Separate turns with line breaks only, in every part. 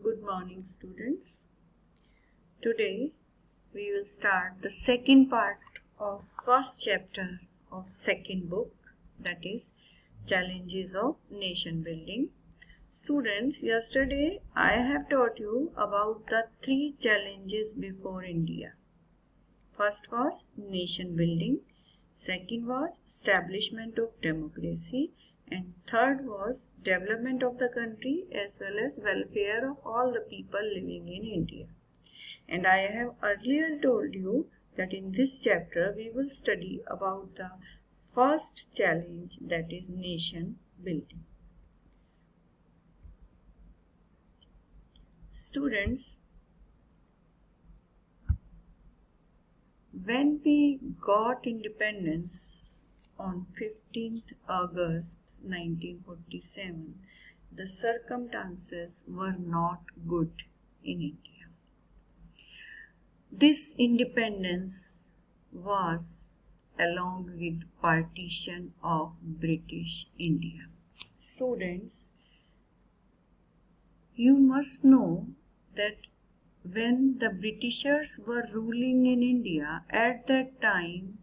Good morning, students. Today we will start the second part of first chapter of second book, that is Challenges of Nation Building. Students, yesterday I have taught you about the three challenges before India. First was nation building, second was establishment of democracy, and third was development of the country as well as welfare of all the people living in India. And I have earlier told you that in this chapter we will study about the first challenge, that is nation building. Students, when we got independence on 15th August 1947, the circumstances were not good in India. This independence was along with partition of British India. Students, you must know that when the Britishers were ruling in India, at that time,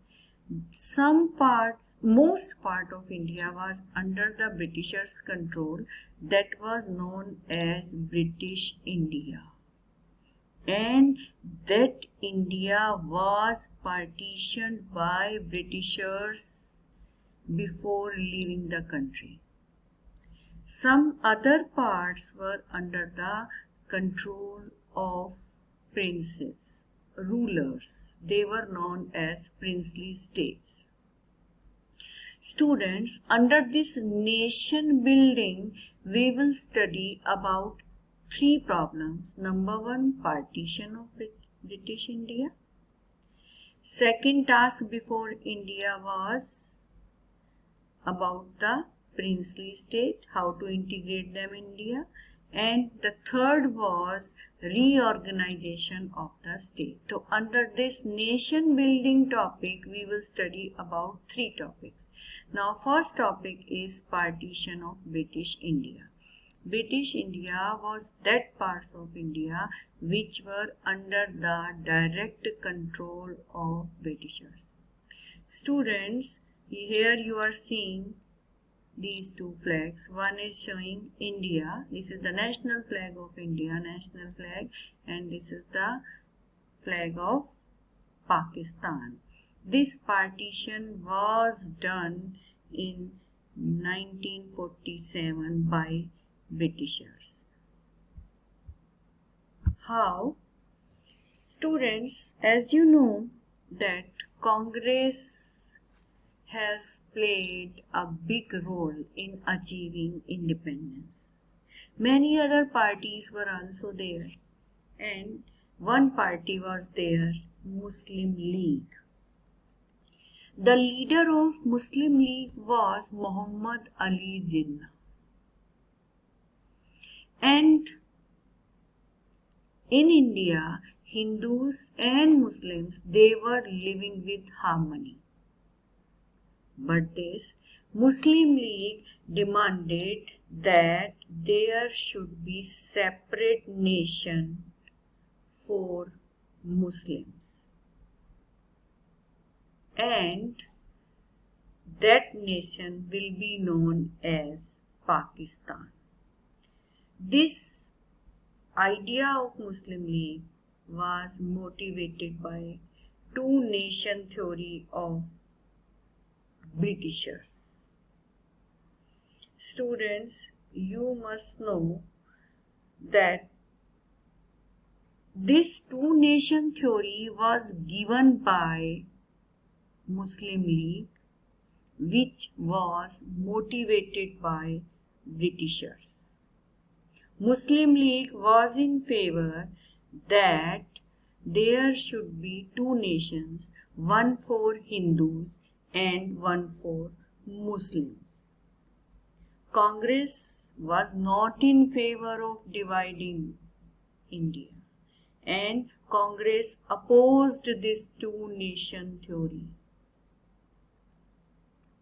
most part of India was under the Britishers' control, that was known as British India. And that India was partitioned by Britishers before leaving the country. Some other parts were under the control of princes, rulers. They were known as princely states. Students, under this nation building, we will study about three problems. Number one, partition of British India. Second task before India was about the princely state, how to integrate them in India. And the third was reorganization of the state. So under this nation building topic, we will study about three topics. Now first topic is partition of British India. British India was that parts of India which were under the direct control of Britishers. Students, here you are seeing these two flags. One is showing India. This is the national flag of India, national flag, and this is the flag of Pakistan. This partition was done in 1947 by Britishers. How? Students, as you know that Congress has played a big role in achieving independence. Many other parties were also there, and one party was there, Muslim League. The leader of Muslim League was Muhammad Ali Jinnah. And in India, Hindus and Muslims, they were living with harmony. But this Muslim League demanded that there should be separate nation for Muslims. And that nation will be known as Pakistan. This idea of Muslim League was motivated by two nation theory of Britishers. Students, you must know that this two nation theory was given by Muslim League, which was motivated by Britishers. Muslim League was in favor that there should be two nations, one for Hindus and one for Muslims. Congress was not in favor of dividing India, and Congress opposed this two nation theory.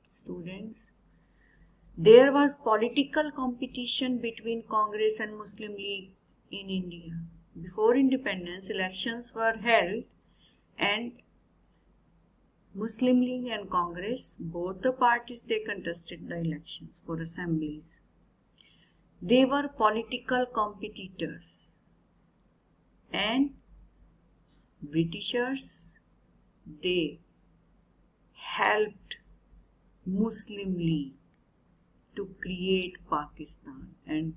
Students, there was political competition between Congress and Muslim League in India. Before independence, elections were held and Muslim League and Congress, both the parties, they contested the elections for assemblies. They were political competitors and Britishers, they helped Muslim League to create Pakistan, and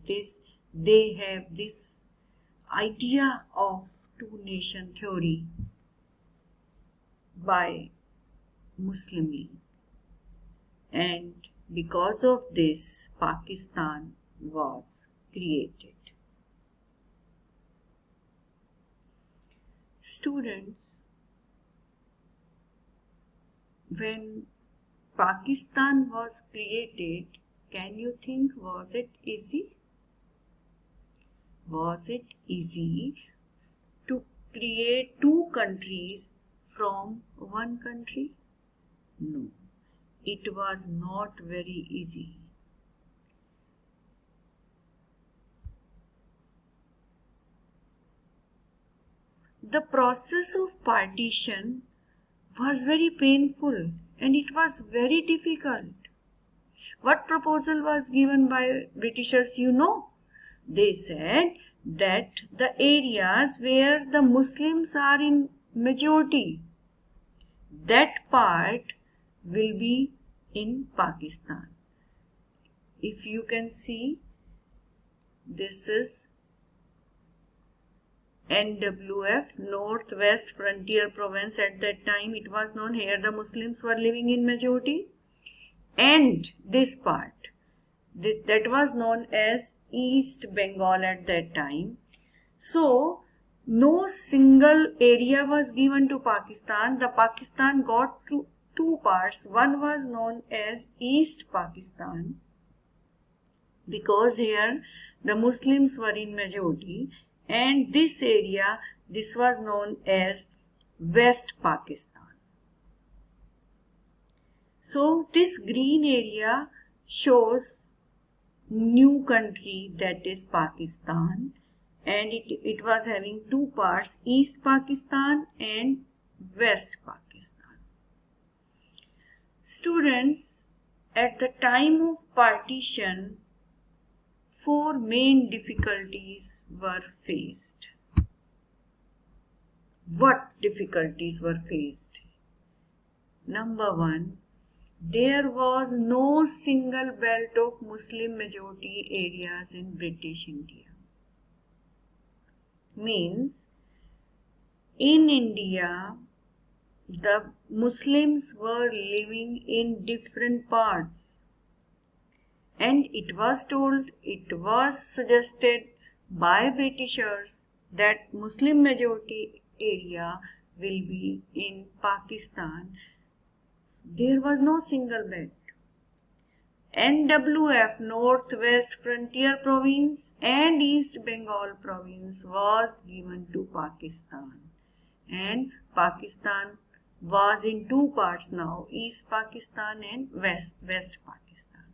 they have this idea of two-nation theory by Muslim League, and because of this Pakistan was created. Students, when Pakistan was created, can you think, was it easy? Was it easy to create two countries from one country? No, it was not very easy. The process of partition was very painful and it was very difficult. What proposal was given by Britishers, you know? They said that the areas where the Muslims are in majority, that part will be in Pakistan. If you can see, this is NWF, Northwest Frontier Province. At that time it was known, here the Muslims were living in majority, and this part that was known as East Bengal at that time. So no single area was given to Pakistan. The Pakistan got two parts. One was known as East Pakistan because here the Muslims were in majority, and this area, this was known as West Pakistan. So this green area shows new country, that is Pakistan, and it was having two parts, East Pakistan and West Pakistan. Students, at the time of partition, four main difficulties were faced. What difficulties were faced? Number one, there was no single belt of Muslim majority areas in British India. Means, in India, the Muslims were living in different parts. And it was suggested by Britishers that Muslim majority area will be in Pakistan. There was no single belt. NWF, Northwest Frontier Province and East Bengal Province, was given to Pakistan. And Pakistan was in two parts now, East Pakistan and West Pakistan.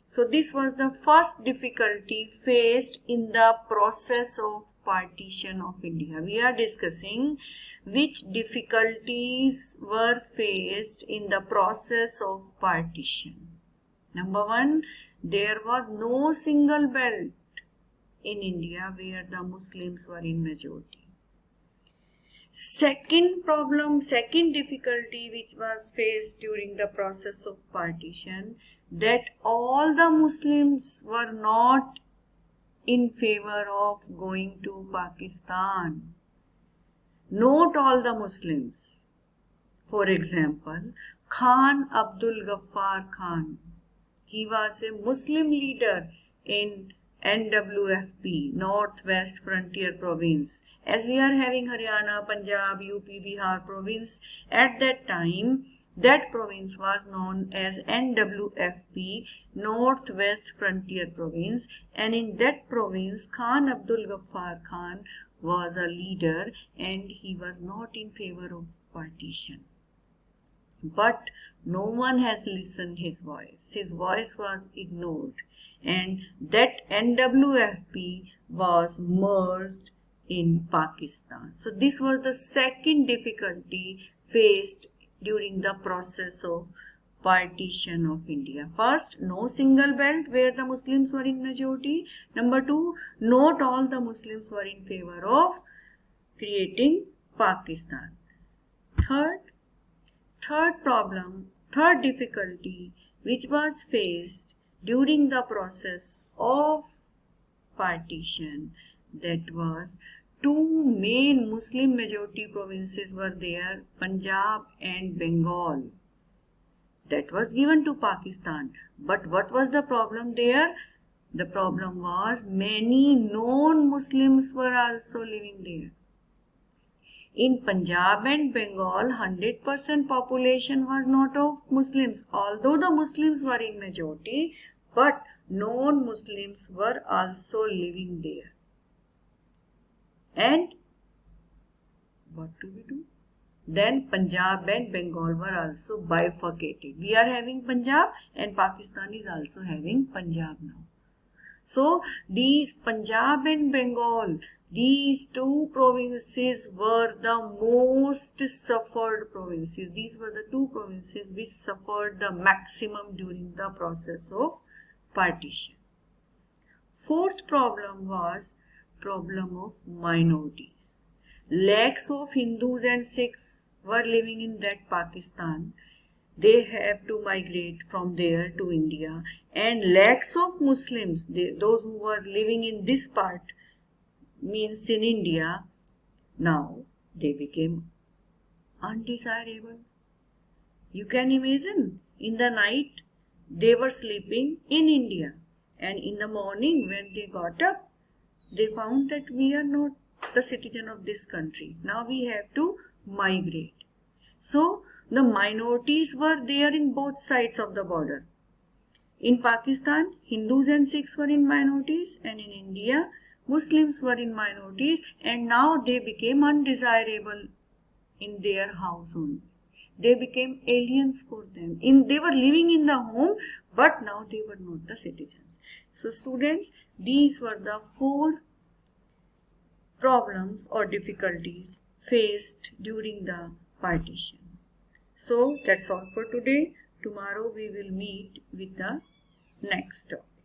So this was the first difficulty faced in the process of partition of India. We are discussing which difficulties were faced in the process of partition. Number one, there was no single belt in India where the Muslims were in majority. Second difficulty which was faced during the process of partition, that all the Muslims were not in favor of going to Pakistan. Not all the Muslims. For example, Khan Abdul Ghaffar Khan. He was a Muslim leader in NWFP, Northwest Frontier Province. As we are having Haryana, Punjab, UP, Bihar province, at that time, that province was known as NWFP, Northwest Frontier Province, and in that province, Khan Abdul Ghaffar Khan was a leader and he was not in favor of partition. but no one has listened his voice. His voice was ignored, and that NWFP was merged in Pakistan. So this was the second difficulty faced during the process of partition of India. First, no single belt where the Muslims were in majority. Number two, not all the Muslims were in favor of creating Pakistan. Third difficulty which was faced during the process of partition, that was two main Muslim majority provinces were there, Punjab and Bengal. That was given to Pakistan. But what was the problem there? The problem was many non-Muslims were also living there. In Punjab and Bengal, 100% population was not of Muslims. Although the Muslims were in majority, but non-Muslims were also living there. And what do we do? Then Punjab and Bengal were also bifurcated. We are having Punjab and Pakistan is also having Punjab now. So these Punjab and Bengal, these two provinces were the most suffered provinces. These were the two provinces which suffered the maximum during the process of partition. Fourth problem was problem of minorities. Lakhs of Hindus and Sikhs were living in that Pakistan. They have to migrate from there to India, and lakhs of Muslims, those who were living in this part, means in India, now they became undesirable. You can imagine, in the night they were sleeping in India, and in the morning when they got up, they found that we are not the citizen of this country. Now we have to migrate. So the minorities were there in both sides of the border. In Pakistan, Hindus and Sikhs were in minorities, and in India, Muslims were in minorities, and now they became undesirable in their house only. They became aliens for them. They were living in the home, but now they were not the citizens. So students, these were the four problems or difficulties faced during the partition. So that's all for today. Tomorrow we will meet with the next topic.